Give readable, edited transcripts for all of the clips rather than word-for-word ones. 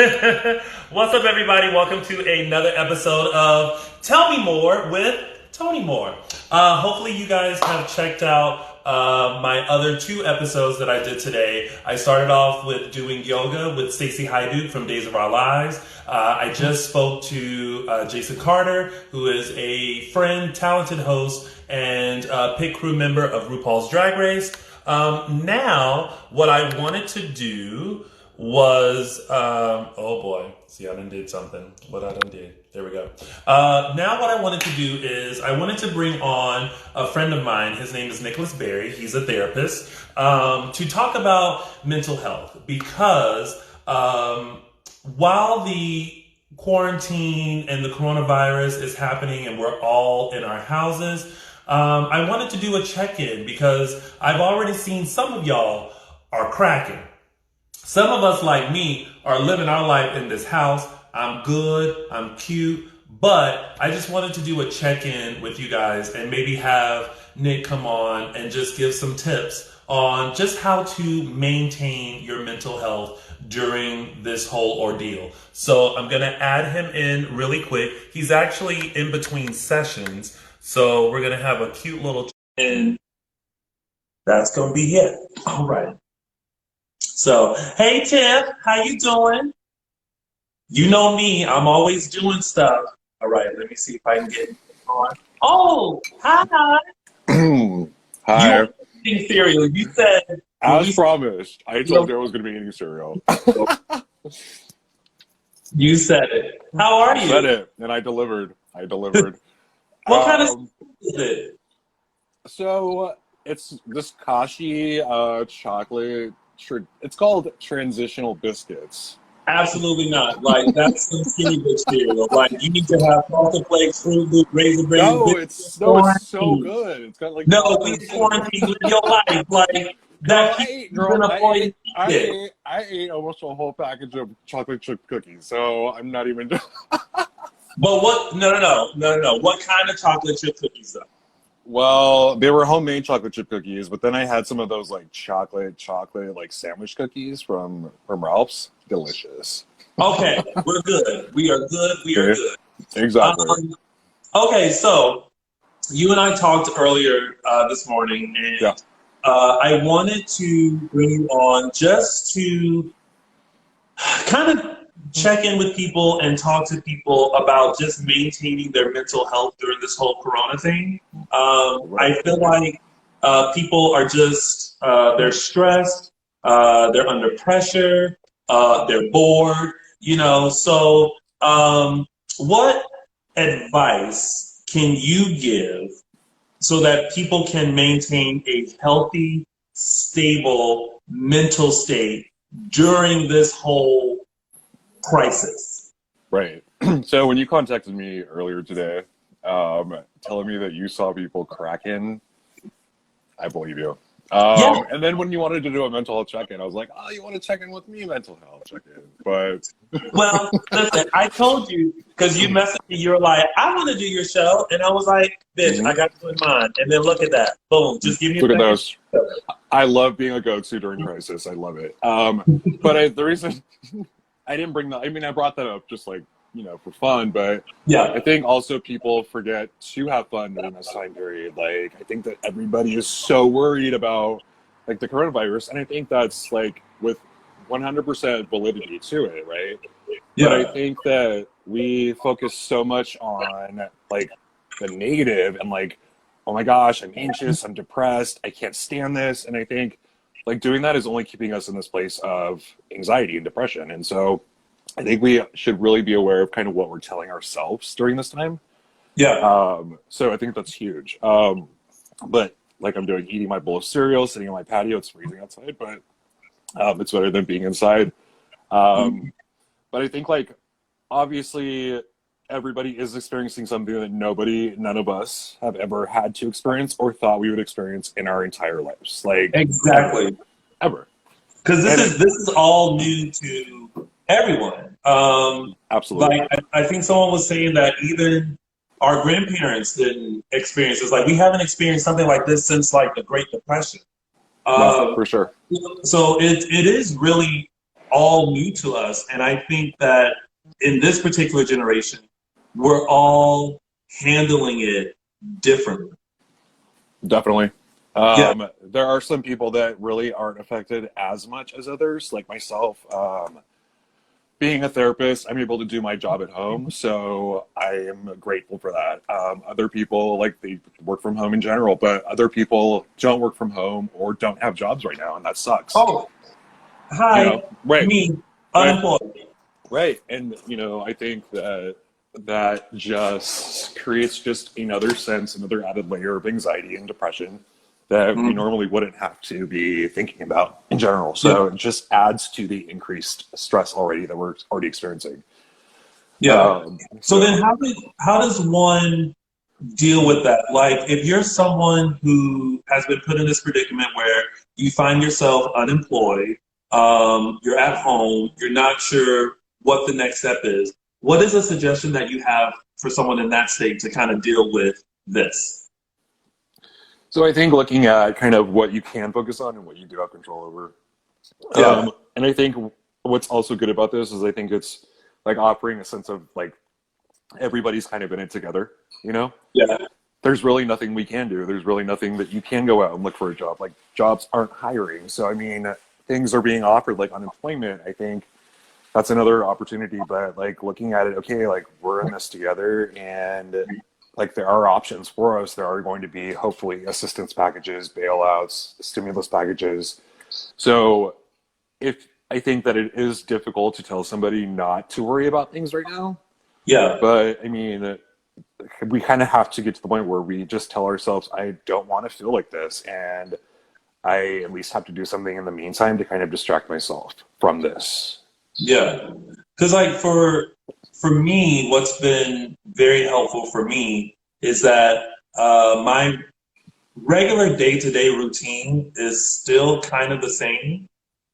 What's up, everybody? Welcome to another episode of Tell Me More with Tony Moore. Hopefully, you guys have checked out my other two episodes that I did today. I started off with doing yoga with Stacey Hyduke from Days of Our Lives. I just spoke to Jason Carter, who is a friend, talented host, and pit crew member of RuPaul's Drag Race. Now, what I wanted to do was, oh boy, see, I done did something. What I done did. There we go. Now what I wanted to do is I wanted to bring on a friend of mine. His name is Nicholas Berry. He's a therapist, to talk about mental health because, while the quarantine and the coronavirus is happening and we're all in our houses, I wanted to do a check-in because I've already seen some of y'all are cracking. Some of us, like me, are living our life in this house. I'm good, I'm cute, but I just wanted to do a check-in with you guys and maybe have Nick come on and just give some tips on just how to maintain your mental health during this whole ordeal. So I'm going to add him in really quick. He's actually in between sessions, so we're going to have a cute little check-in. That's going to be it. All right. So, hey Tiff, how you doing? You know me, I'm always doing stuff. All right, let me see if I can get on. Oh, hi. Hi. You were eating cereal. You said... As promised, I told you I was going to be eating cereal. You said it. How are you? I said it, and I delivered. What kind of cereal is it? So, it's this Kashi chocolate... It's called Transitional Biscuits. Absolutely not. Like, that's some skinny bitch cereal. Like, you need to have Frosted Flakes, Fruit Loop, Raisin Bran. No, it's so good. It's got like... No, we quarantine with your life. Like, that I ate almost a whole package of chocolate chip cookies, so I'm not even... But what? No. What kind of chocolate chip cookies, though? Well, they were homemade chocolate chip cookies, but then I had some of those like chocolate like sandwich cookies from Ralph's. Delicious. Okay, we're good. We are good. Exactly. Okay, so you and I talked earlier this morning, and yeah. I wanted to bring you on just to kind of check in with people and talk to people about just maintaining their mental health during this whole corona thing. I feel like people are just, they're stressed, they're under pressure, they're bored, so what advice can you give so that people can maintain a healthy, stable mental state during this whole crisis? Right. So when you contacted me earlier today, telling me that you saw people cracking, I believe you. Yeah. And then when you wanted to do a mental health check-in, I was like, oh, you want to check in with me, mental health check-in. But well, listen, I told you, because you messaged me, you were like, I want to do your show. And I was like, bitch, I got you in mind. And then look at that. Boom. Just give me a look at those. I love being a go-to during crisis. I love it. But the reason I didn't bring that, I brought that up just like, for fun, but yeah, I think also people forget to have fun during this time period. Like, I think that everybody is so worried about like the coronavirus, and I think that's like with 100% validity to it, right? Yeah. But I think that we focus so much on like the negative and like, oh my gosh, I'm anxious, I'm depressed, I can't stand this, and I think like doing that is only keeping us in this place of anxiety and depression. And so I think we should really be aware of kind of what we're telling ourselves during this time. Yeah. So I think that's huge. But like I'm doing, eating my bowl of cereal, sitting on my patio. It's freezing outside, but it's better than being inside. But I think like, obviously everybody is experiencing something that none of us have ever had to experience or thought we would experience in our entire lives. Like exactly. Ever. Because this is all new to everyone. Absolutely. Like I think someone was saying that even our grandparents didn't experience this. Like we haven't experienced something like this since like the Great Depression. No, for sure. So it is really all new to us. And I think that in this particular generation, we're all handling it differently. Definitely. Yeah. There are some people that really aren't affected as much as others, like myself. Being a therapist, I'm able to do my job at home, so I am grateful for that. Other people, like, they work from home in general, but other people don't work from home or don't have jobs right now, and that sucks. Oh, hi, Right, me, right, unemployed. right. And, I think that just creates just another sense, another added layer of anxiety and depression that we Mhm. normally wouldn't have to be thinking about in general. Yeah, So it just adds to the increased stress already that we're already experiencing. yeah. So So then how does one deal with that? Like, if you're someone who has been put in this predicament where you find yourself unemployed, you're at home, you're not sure what the next step is, what is a suggestion that you have for someone in that state to kind of deal with this? So I think looking at kind of what you can focus on and what you do have control over. Yeah, And I think what's also good about this is I think it's like offering a sense of like everybody's kind of in it together, yeah, There's really nothing we can do. There's really nothing that you can go out and look for a job. Like, jobs aren't hiring. So, I mean, things are being offered like unemployment. I think that's another opportunity, but like looking at it, okay, like we're in this together, and like there are options for us. There are going to be hopefully assistance packages, bailouts, stimulus packages. So if I think that it is difficult to tell somebody not to worry about things right now, yeah, but I mean, we kind of have to get to the point where we just tell ourselves, I don't want to feel like this, and I at least have to do something in the meantime to kind of distract myself from this. yeah. Because like for me, what's been very helpful for me is that my regular day-to-day routine is still kind of the same.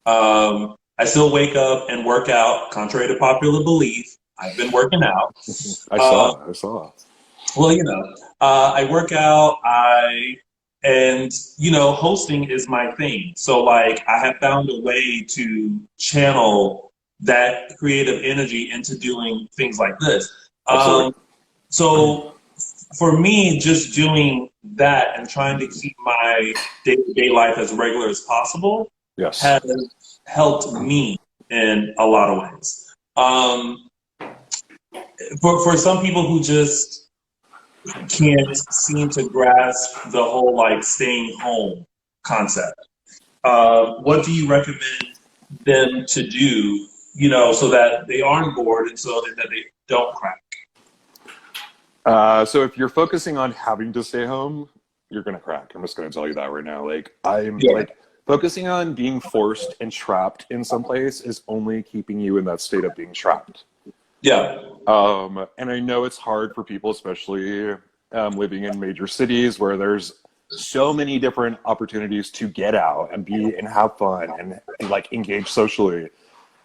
I still wake up and work out, contrary to popular belief. I've been working out. I Uh, saw, I saw. well, I work out. And hosting is my thing. So like, I have found a way to channel that creative energy into doing things like this. Absolutely. So for me, just doing that and trying to keep my day-to-day life as regular as possible Yes. has helped me in a lot of ways. For some people who just can't seem to grasp the whole like staying home concept, what do you recommend them to do, so that they aren't bored and so that they don't crack? So if you're focusing on having to stay home, you're gonna crack. I'm just gonna tell you that right now. Like, I'm Yeah, like focusing on being forced and trapped in some place is only keeping you in that state of being trapped. yeah, And I know it's hard for people, especially living in major cities where there's so many different opportunities to get out and be and have fun and like engage socially.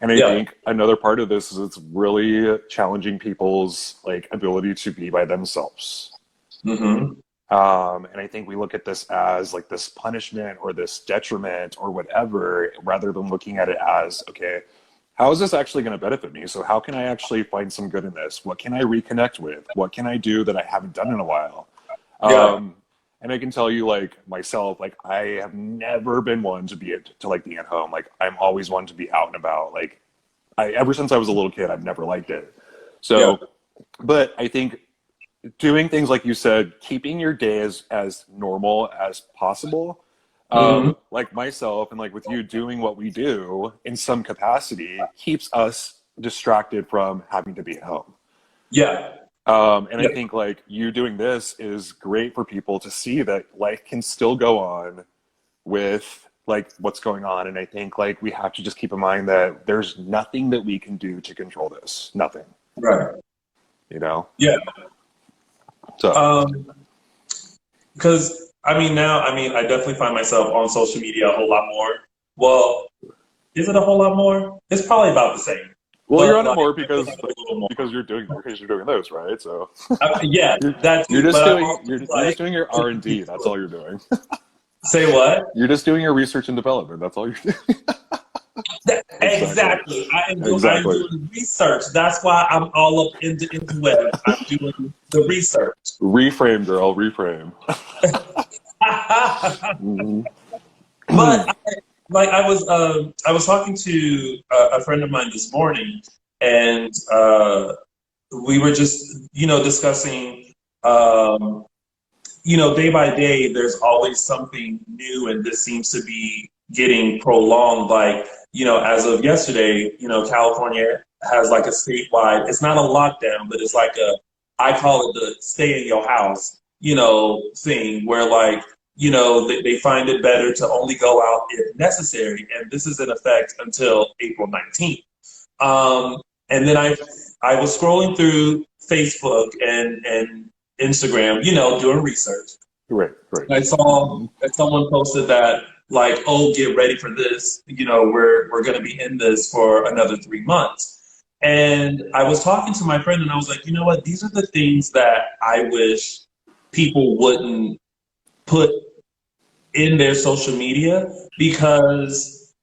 And I yeah. think another part of this is it's really challenging people's like ability to be by themselves. Mm-hmm. And I think we look at this as like this punishment or this detriment or whatever, rather than looking at it as, okay, how is this actually going to benefit me? So how can I actually find some good in this? What can I reconnect with? What can I do that I haven't done in a while? Yeah. And I can tell you, like myself, like I have never been one to like be at home. Like I'm always one to be out and about. Like ever since I was a little kid, I've never liked it. Yeah. So, but I think doing things like you said, keeping your day as normal as possible, Mm-hmm. like myself and like with you doing what we do in some capacity keeps us distracted from having to be at home. Yeah. And I Yeah. think like you doing this is great for people to see that life can still go on with like what's going on. And I think like we have to just keep in mind that there's nothing that we can do to control this. Nothing, Right. you know? Yeah. So Because I definitely find myself on social media a whole lot more. Well, is it a whole lot more? It's probably about the same. well, you're But on it like, more a little more. because you're doing those, right? So Yeah, you're that you're too. just But I'm doing also you're just like, doing your R&D. That's all you're doing. say what? You're just doing your research and development. That's all you're doing. Exactly. Exactly. I'm Exactly. doing research. That's why I'm all up into interwebs. I'm doing the research. Reframe, girl. Reframe. Mhm. But I was talking to a friend of mine this morning, and we were just discussing day by day, there's always something new, and this seems to be getting prolonged. Like, as of yesterday, California has like a statewide, it's not a lockdown, but it's like I call it the stay in your house, thing where like, they find it better to only go out if necessary. And this is in effect until April 19th. And then I was scrolling through Facebook and Instagram, doing research. Right, right. I saw that someone posted that like, oh, get ready for this. We're going to be in this for another 3 months. And I was talking to my friend, and I was like, you know what? These are the things that I wish people wouldn't put in their social media, because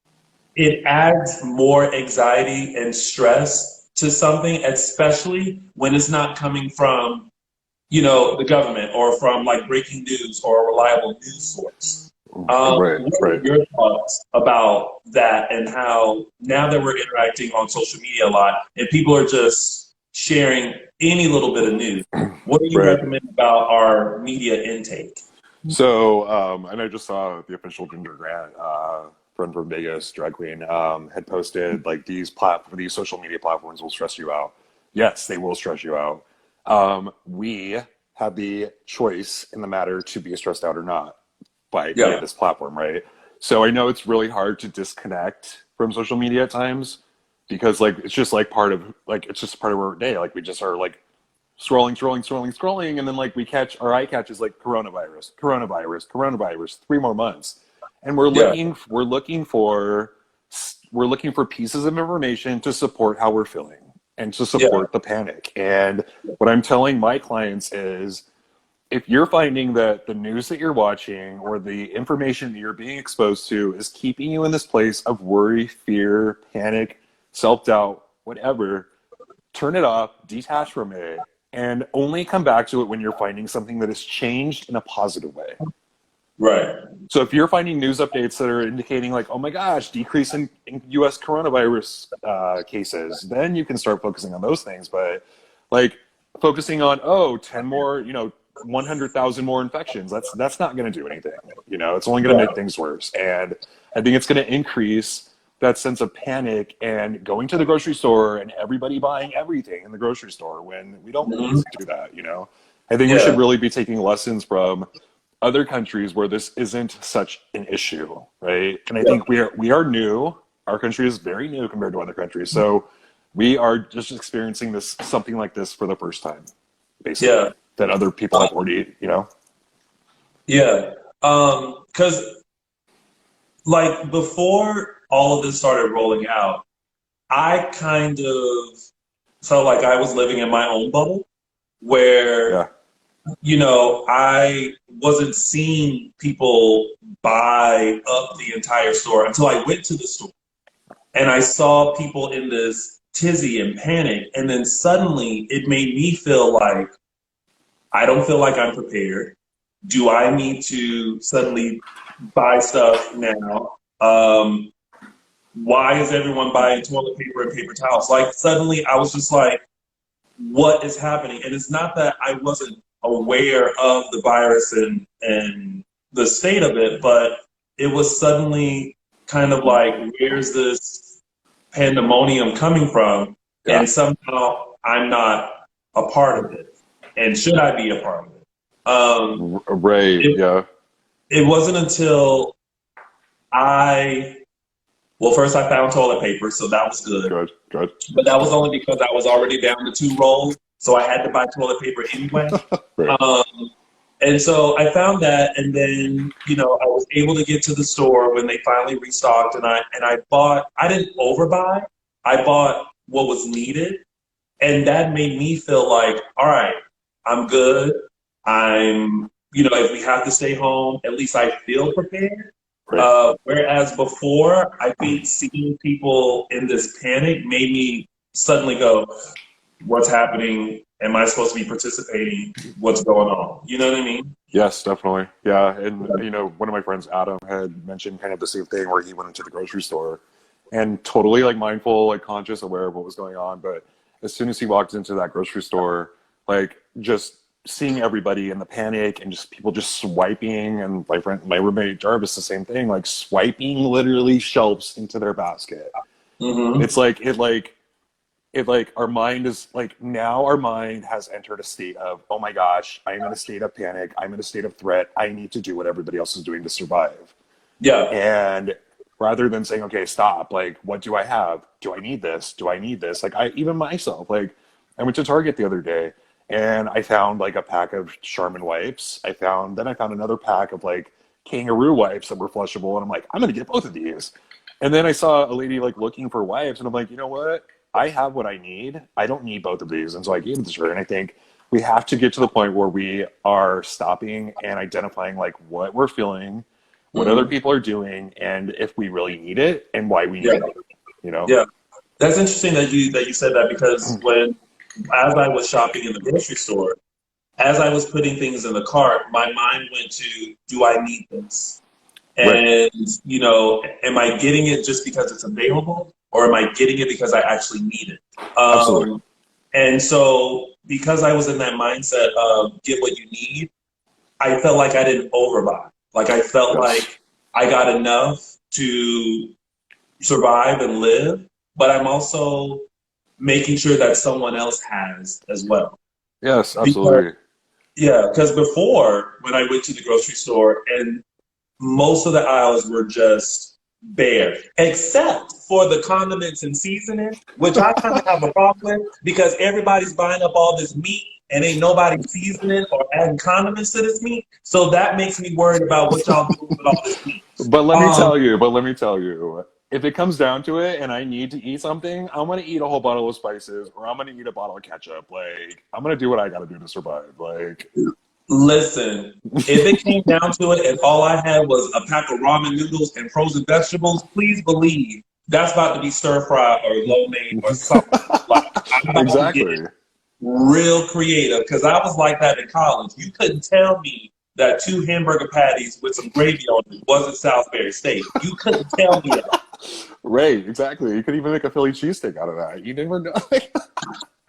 it adds more anxiety and stress to something, especially when it's not coming from the government or from like breaking news or a reliable news source. Right, What are right. your thoughts about that, and how now that we're interacting on social media a lot and people are just sharing any little bit of news, what do you Right. recommend about our media intake? So, and I just saw the official Ginger Grant, friend from Vegas, drag queen, had posted like these social media platforms will stress you out. Yes, they will stress you out. We have the choice in the matter to be stressed out or not via Yeah. this platform, right? So I know it's really hard to disconnect from social media at times because like it's just like part of like it's just part of our day. Like we just are like scrolling, and then like our eye catches like coronavirus, 3 more months, and Yeah. we're looking for pieces of information to support how we're feeling and to Yeah. support the panic. And what I'm telling my clients is, if you're finding that the news that you're watching or the information that you're being exposed to is keeping you in this place of worry, fear, panic, self-doubt, whatever, turn it off, detach from it, and only come back to it when you're finding something that has changed in a positive way. Right. So if you're finding news updates that are indicating like, oh my gosh, decrease in US coronavirus cases, then you can start focusing on those things. But like focusing on, 10 more, 100,000 more infections, that's not going to do anything. It's only going to make Yeah. things worse. And I think it's going to increase that sense of panic and going to the grocery store and everybody buying everything in the grocery store when we don't really Mhm. need to do that. I think we should Yeah. really be taking lessons from other countries where this isn't such an issue, right? And I Yeah. think we are new. Our country is very new compared to other countries, so we are just experiencing something like this for the first time, basically. Yeah. That other people have already, Yeah. Because like before all of this started rolling out, I kind of felt like I was living in my own bubble where, yeah, I wasn't seeing people buy up the entire store until I went to the store and I saw people in this tizzy and panic. And then suddenly it made me feel like I don't feel like I'm prepared. Do I need to suddenly buy stuff now? Why is everyone buying toilet paper and paper towels? Like suddenly I was just like, what is happening? And it's not that I wasn't aware of the virus and the state of it, but it was suddenly kind of like, where's this pandemonium coming from? yeah, And somehow I'm not a part of it. And should I be a part of it? right, It, yeah, it wasn't until I, well, first I found toilet paper, so that was good. good, good, But that was only because I was already down to 2 rolls, so I had to buy toilet paper anyway. right, Um, and so I found that, and then I was able to get to the store when they finally restocked, and I bought. I didn't overbuy. I bought what was needed, and that made me feel like, all right, I'm good. I'm if we have to stay home, at least I feel prepared. Right. Whereas before, I think seeing people in this panic made me suddenly go, what's happening? Am I supposed to be participating? What's going on? You know what I mean? Yes, definitely. Yeah. And, one of my friends, Adam, had mentioned kind of the same thing where he went into the grocery store and totally like mindful, like conscious, aware of what was going on. But as soon as he walked into that grocery store, like just seeing everybody in the panic and just people just swiping, and my roommate Jarvis, the same thing, like swiping literally shelves into their basket. Mm-hmm. It's like, our mind is like, now our mind has entered a state of, oh my gosh, I'm in a state of panic. I'm in a state of threat. I need to do what everybody else is doing to survive. Yeah. And rather than saying, okay, stop, like, what do I have? Do I need this? Do I need this? Like, even myself, like, I went to Target the other day and I found like a pack of Charmin wipes. I found another pack of like kangaroo wipes that were flushable. And I'm like, I'm going to get both of these. And then I saw a lady like looking for wipes and I'm like, you know what? I have what I need. I don't need both of these. And so I gave it to her. And I think we have to get to the point where we are stopping and identifying like what we're feeling, what other Mm-hmm. people are doing, and if we really need it and why we Yeah. need it, Yeah. That's interesting that you said that, because as I was shopping in the grocery store, as I was putting things in the cart, my mind went to, do I need this? Right. And, am I getting it just because it's available, or am I getting it because I actually need it? Absolutely. And so because I was in that mindset of get what you need, I felt like I didn't overbuy. Like I felt Yes. like I got enough to survive and live, but I'm also making sure that someone else has as well. Yes, Because, absolutely. yeah, because before, when I went to the grocery store, and most of the aisles were just bare, except for the condiments and seasoning, which I kind of have a problem with, because everybody's buying up all this meat and ain't nobody seasoning or adding condiments to this meat. So that makes me worried about what y'all doing with all this meat. But Um, let me tell you, if it comes down to it and I need to eat something, I'm going to eat a whole bottle of spices or I'm going to eat a bottle of ketchup. Like, I'm going to do what I got to do to survive. Like, Listen, if it came down to it and all I had was a pack of ramen noodles and frozen vegetables, please believe that's about to be stir fry or lo mein or something. Like, I'm about to get exactly. real creative, because I was like that in college. You couldn't tell me that 2 hamburger patties with some gravy on it wasn't Salisbury steak. You couldn't tell me that. Right, exactly. You could even make a Philly cheesesteak out of that. You never know.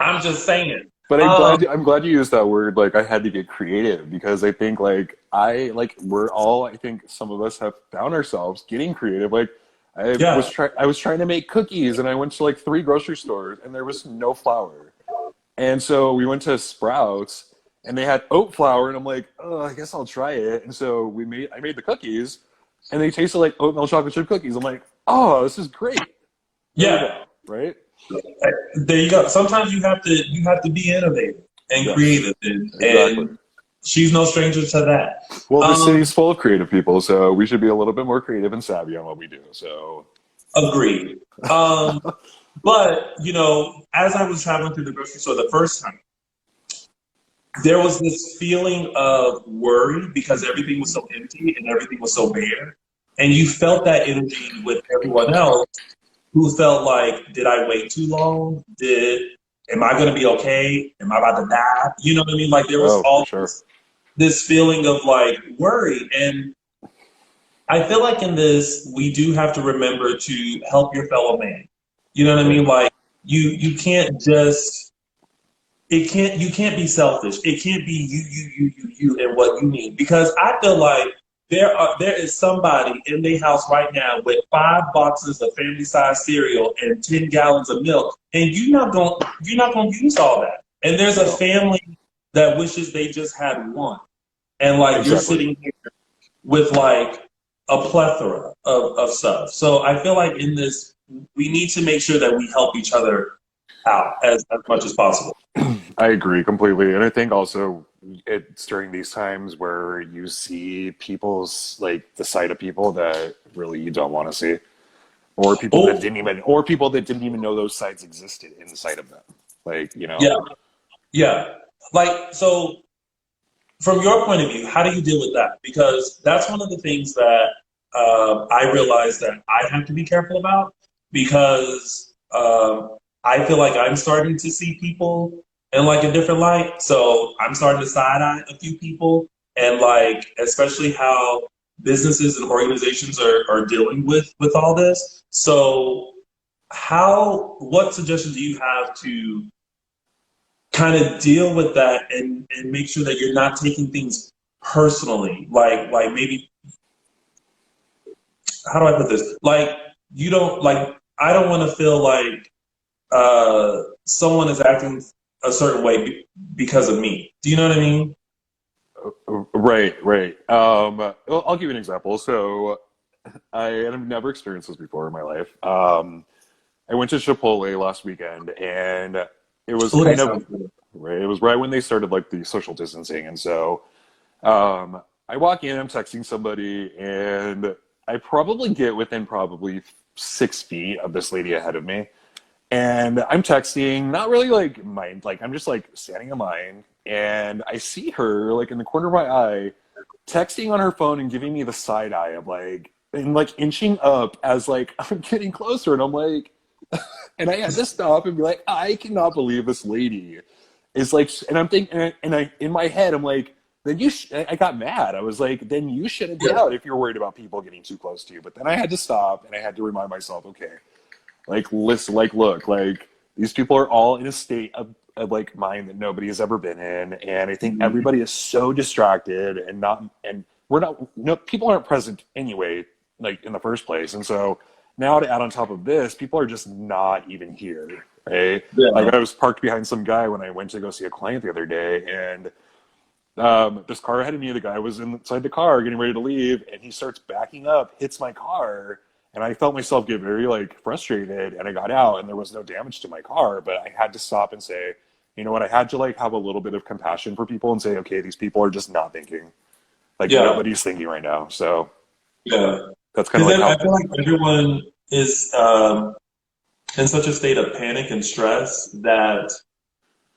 I'm just saying. But Um, I'm glad you used that word. Like, I had to get creative because I think we're all, I think some of us have found ourselves getting creative. Like, yeah, I was trying to make cookies and I went to like 3 grocery stores and there was no flour. And so we went to Sprouts and they had oat flour and I'm like, oh, I guess I'll try it. And so I made the cookies and they tasted like oatmeal chocolate chip cookies. I'm like, oh, this is great. There we yeah. go. Right? There you go. Sometimes you have to be innovative and Yes, creative, exactly. and she's no stranger to that. Well, this Um, city's full of creative people, so we should be a little bit more creative and savvy on what we do. So, Agreed. But as I was traveling through the grocery store the first time, there was this feeling of worry because everything was so empty and everything was so bare, and you felt that energy with everyone else who felt like, did I wait too long? Am I going to be okay? Am I about to die? You know what I mean? Like there was oh, for all sure. this feeling of like worry. And I feel like in this, we do have to remember to help your fellow man. You know what I Right. mean? Like you can't just, you can't be selfish. It can't be you and what you need. Because I feel like there is somebody in their house right now with 5 boxes of family size cereal and 10 gallons of milk, and you're not gonna use all that. And there's a No, family that wishes they just had one. And like you're exactly. sitting here with like a plethora of stuff. So I feel like in this, we need to make sure that we help each other out as much as possible. I agree completely. And I think also it's during these times where you see people's, like, the side of people that really you don't want to see, Oh, or people that didn't even know those sides existed inside of them. Like, yeah, yeah. Like, so from your point of view, how do you deal with that? Because that's one of the things that I realized that I have to be careful about because I feel like I'm starting to see people in like a different light. So I'm starting to side eye a few people, and like especially how businesses and organizations are dealing with all this. So what suggestions do you have to kind of deal with that and make sure that you're not taking things personally? Like maybe how do I put this? Like you don't like I don't want to feel like someone is acting a certain way because of me. Do you know what I mean? Right, right. I'll give you an example. So I've never experienced this before in my life. I went to Chipotle last weekend, and it was Oh, that kind of sounds good. right. It was right when they started like the social distancing, and so I walk in, I'm texting somebody, and I probably get within probably 6 feet of this lady ahead of me. And I'm texting, not really like mind, like I'm just like standing in line, and I see her like in the corner of my eye, texting on her phone and giving me the side eye of like, and like inching up as like I'm getting closer, and I'm like, and I had to stop and be like, I cannot believe this lady is like, and I'm thinking, and I in my head, I'm like, then I got mad. I was like, then you shouldn't be Yeah, out if you're worried about people getting too close to you. But then I had to stop and I had to remind myself, okay, like listen, like look, like these people are all in a state of like mind that nobody has ever been in, and I think mhm, everybody is so distracted and not, and we're not, no, people aren't present anyway, like in the first place, and so now to add on top of this, people are just not even here, right? Like yeah, I was parked behind some guy when I went to go see a client the other day, and this car ahead of me, the guy was inside the car getting ready to leave, and he starts backing up, hits my car, and I felt myself get very like frustrated, and I got out, and there was no damage to my car, but I had to stop and say, you know what, I had to like have a little bit of compassion for people and say, okay, these people are just not thinking. Like yeah, nobody's thinking right now. So yeah. that's kind of Because like I how, feel like everyone is in such a state of panic and stress that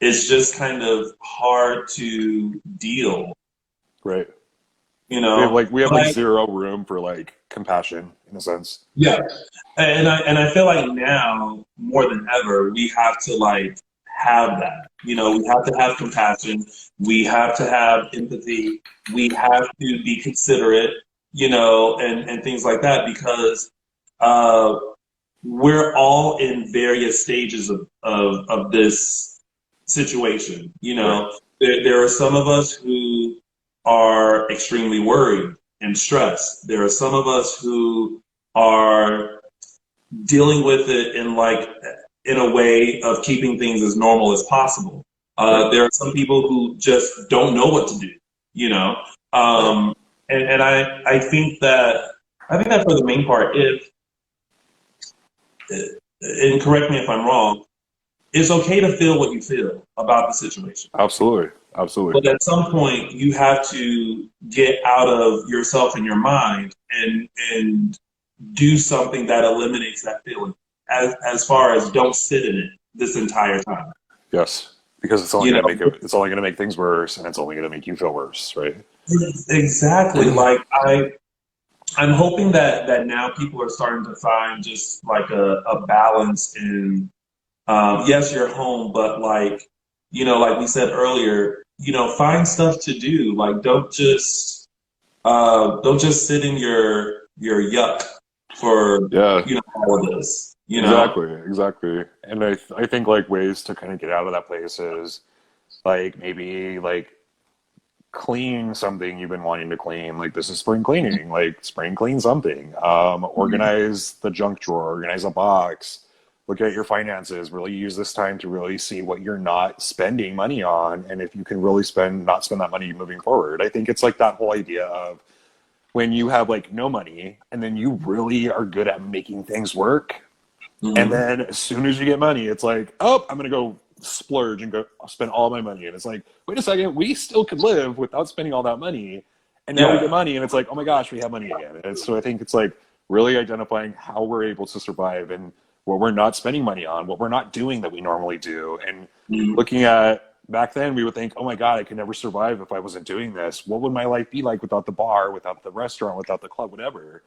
it's just kind of hard to deal, right. you know? We have But like I, zero room for like compassion in a sense. yeah, and I feel like now more than ever we have to like have that. We have to have compassion. We have to have empathy. We have to be considerate, and things like that because uh, we're all in various stages of this situation. Right. There are some of us who are extremely worried and stressed. There are some of us who are dealing with it in a way of keeping things as normal as possible. Right. There are some people who just don't know what to do, you know. Right. Um, and I think that for the main part, if and correct me if I'm wrong, it's okay to feel what you feel about the situation. Absolutely. Absolutely. But at some point, you have to get out of yourself and your mind and do something that eliminates that feeling. As far as don't sit in it this entire time. Yes, because it's only You going to make know, it's only going to make things worse, and it's only going to make you feel worse, right? exactly. Like I'm hoping that now people are starting to find just like a balance in yes, you're home, but like like we said earlier, find stuff to do. Like don't just sit in your yuck for Yeah, all of this. exactly, exactly. And I think like ways to kind of get out of that place is like maybe like clean something you've been wanting to clean. Like this is spring cleaning. Like spring clean something. Organize the junk drawer. Organize a box. Look at your finances. Really use this time to really see what you're not spending money on, and if you can really not spend that money moving forward. I think it's like that whole idea of when you have like no money, and then you really are good at making things work, and Hmm. then as soon as you get money, it's like, oh, I'm gonna go splurge and go spend all my money. And it's like, wait a second, we still could live without spending all that money. And now we get Yeah. money, and it's like, oh my gosh, we have money again. And so I think it's like really identifying how we're able to survive and what we're not spending money on, what we're not doing that we normally do, and Mhm. looking at back then, we would think, oh my god, I could never survive if I wasn't doing this. What would my life be like without the bar, without the restaurant, without the club, whatever?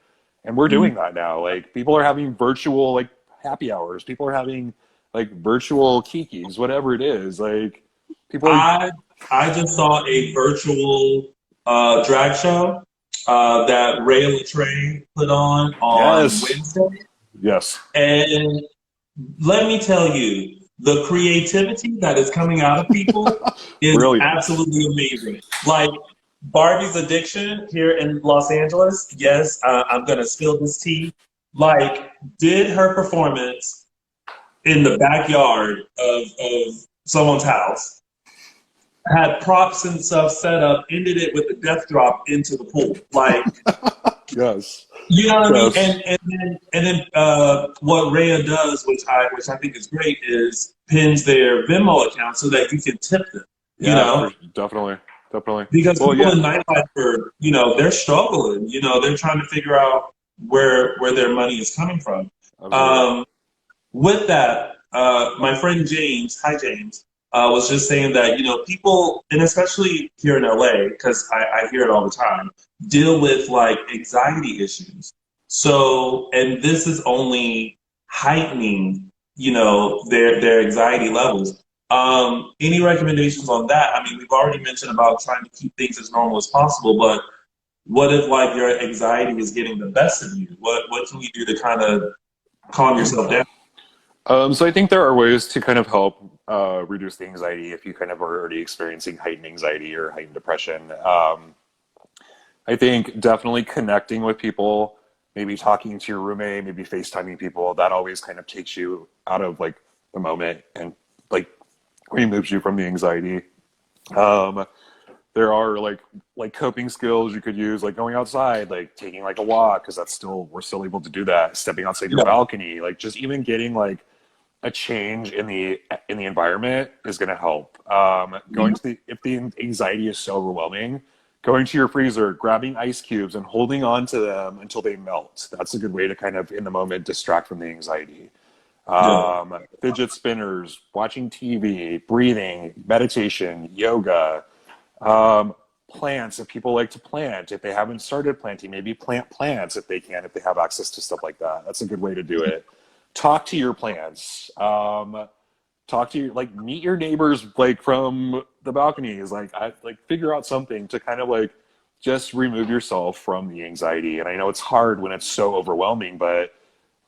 And we're doing that now. Like people are having virtual like happy hours. People are having like virtual kikis, whatever it is. Like people are I I just saw a virtual drag show that Ray Latre put on yes. Wednesday, Yes. and let me tell you, the creativity that is coming out of people is Brilliant. absolutely amazing. Like Barbie's Addiction here in Los Angeles. Yes, I'm gonna spill this tea. Like, did her performance in the backyard of someone's house, had props and stuff set up, ended it with a death drop into the pool. Like, Yes. you know what I mean? Yes. And then what Rhea does, which I think is great, is pins their Venmo account so that you can tip them. You Yeah, know, for definitely. Definitely. because Well, people yeah. in nightlife are, they're struggling. They're trying to figure out where their money is coming from. Absolutely. Um, with that, my friend James, hi James, was just saying that people, and especially here in LA, because I hear it all the time, deal with like anxiety issues. So, and this is only heightening, their anxiety levels. Any recommendations on that? I mean, we've already mentioned about trying to keep things as normal as possible, but what if like your anxiety is getting the best of you? What can you do to kind of calm yourself down? So I think there are ways to kind of help reduce the anxiety if you kind of are already experiencing heightened anxiety or heightened depression. I think definitely connecting with people, maybe talking to your roommate, maybe FaceTiming people, that always kind of takes you out of like the moment and like removes you from the anxiety. Um, there are like coping skills you could use, like going outside, like taking like a walk, because we're still able to do that. Stepping outside your Yeah. balcony, like just even getting like a change in the environment is going to help. Going to the if the anxiety is so overwhelming, going to your freezer, grabbing ice cubes, and holding on to them until they melt. That's a good way to kind of in the moment distract from the anxiety. Yeah. Fidget spinners, watching TV, breathing, meditation, yoga, um, plants. If people like to plant, if they haven't started planting, maybe plant plants if they can, if they have access to stuff like that. That's a good way to do it. Talk to your plants. Talk to your like meet your neighbors like from the balconies. Like figure out something to kind of like just remove yourself from the anxiety. And I know it's hard when it's so overwhelming, but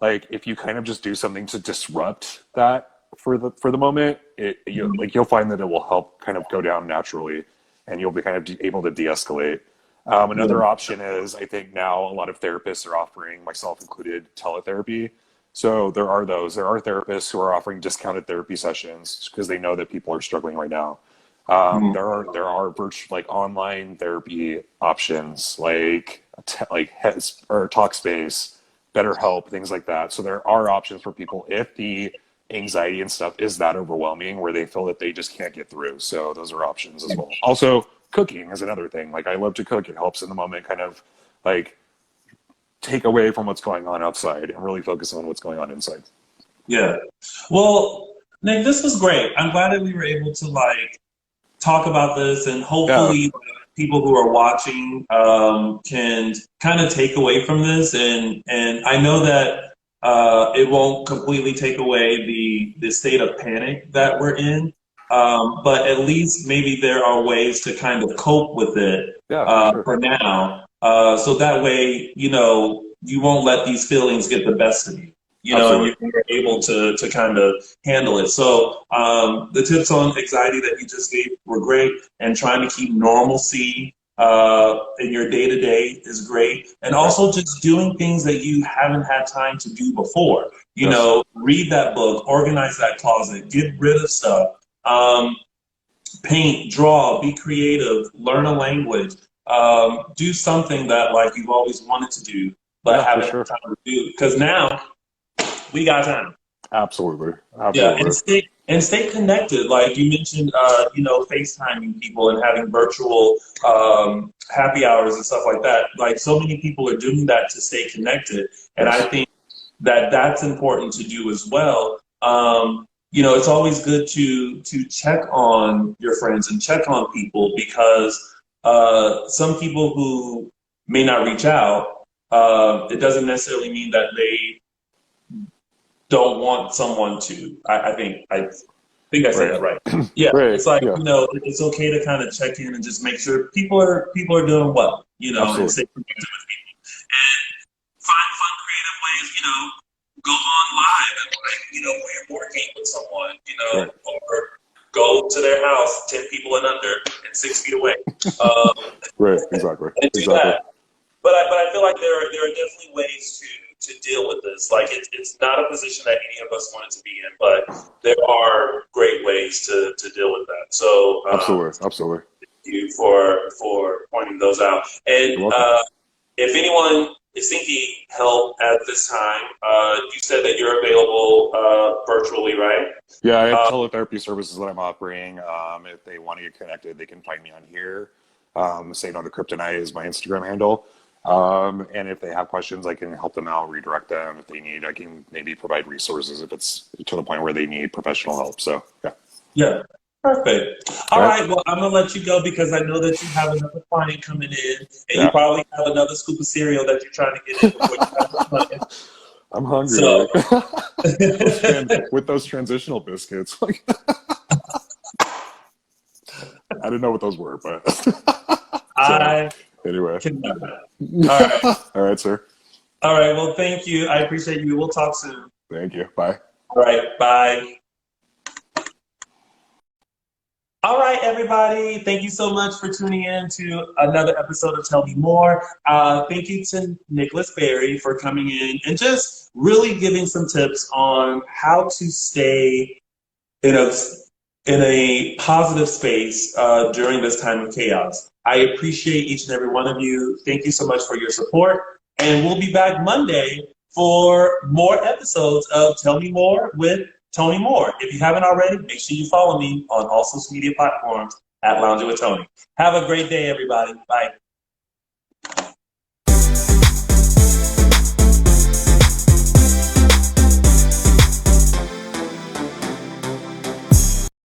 like if you kind of just do something to disrupt that for the moment, you'll find that it will help kind of go down naturally, and you'll be kind of able to de-escalate. Yeah. Another option is I think now a lot of therapists are offering, myself included, teletherapy. So there are those. There are therapists who are offering discounted therapy sessions because they know that people are struggling right now. Mhm. There are virtual like online therapy options like Heads or Talkspace, BetterHelp, things like that. So there are options for people if the anxiety and stuff is that overwhelming where they feel that they just can't get through. So those are options as well. Also, cooking is another thing. Like I love to cook. It helps in the moment kind of like take away from what's going on outside and really focus on what's going on inside. Yeah. Well, Nick, this was great. I'm glad that we were able to like talk about this, and Yeah, hopefully people who are watching can kind of take away from this. And I know that it won't completely take away the state of panic that we're in, but at least maybe there are ways to kind of cope with it yeah, for sure. for now. So that way, you won't let these feelings get the best of you. And Absolutely. you're able to kind of handle it. So the tips on anxiety that you just gave were great, and trying to keep normalcy in your day to day is great, and Right. also just doing things that you haven't had time to do before. Yes. Read that book, organize that closet, get rid of stuff, paint, draw, be creative, learn a language, do something that like you've always wanted to do but Yeah, for haven't had sure. time to do. Because now we got time. Absolutely. Yeah, and Absolutely. stay connected. Like you mentioned, FaceTiming people and having virtual happy hours and stuff like that. Like so many people are doing that to stay connected, and I Yes. think that that's important to do as well. It's always good to check on your friends and check on people, because some people who may not reach out it doesn't necessarily mean that they don't want someone to. I think I said Right. that right. Yeah, Right. it's like, Yeah. it's okay to kind of check in and just make sure people are doing well, and Absolutely. stay connected with people. And find fun, creative ways, go on live and when you're working with someone, Right. or go to their house, 10 people and under, and 6 feet away, um, Right. Exactly. and do Exactly. that. But I feel like there are definitely ways to deal with this. Like it's not a position that any of us wanted to be in, but there are great ways to deal with that. So Absolutely. Absolutely. thank you for pointing those out. And You're welcome. if anyone is seeking help at this time, you said that you're available virtually, right? Yeah, I have Uh, teletherapy services that I'm offering. If they want to get connected, they can find me on here. Say no to Kryptonite is my Instagram handle. And if they have questions, I can help them out, redirect them. If they need, I can maybe provide resources if it's to the point where they need professional help. So, yeah. Yeah. Perfect. All All right. right. Well, I'm gonna let you go because I know that you have another client coming in, and you Yeah. probably have another scoop of cereal that you're trying to get in before you have the client. I'm hungry. So, With those transitional biscuits, like I didn't know what those were, but so I anyway. cannot. All right. All right, sir. All right. Well, thank you. I appreciate you. We'll talk soon. Thank you. Bye. All right. Bye. All right, everybody. Thank you so much for tuning in to another episode of Tell Me More. Thank you to Nicholas Berry for coming in and just really giving some tips on how to stay in a positive space during this time of chaos. I appreciate each and every one of you. Thank you so much for your support. And we'll be back Monday for more episodes of Tell Me More with Tony Moore. If you haven't already, make sure you follow me on all social media platforms at Lounging with Tony. Have a great day, everybody. Bye.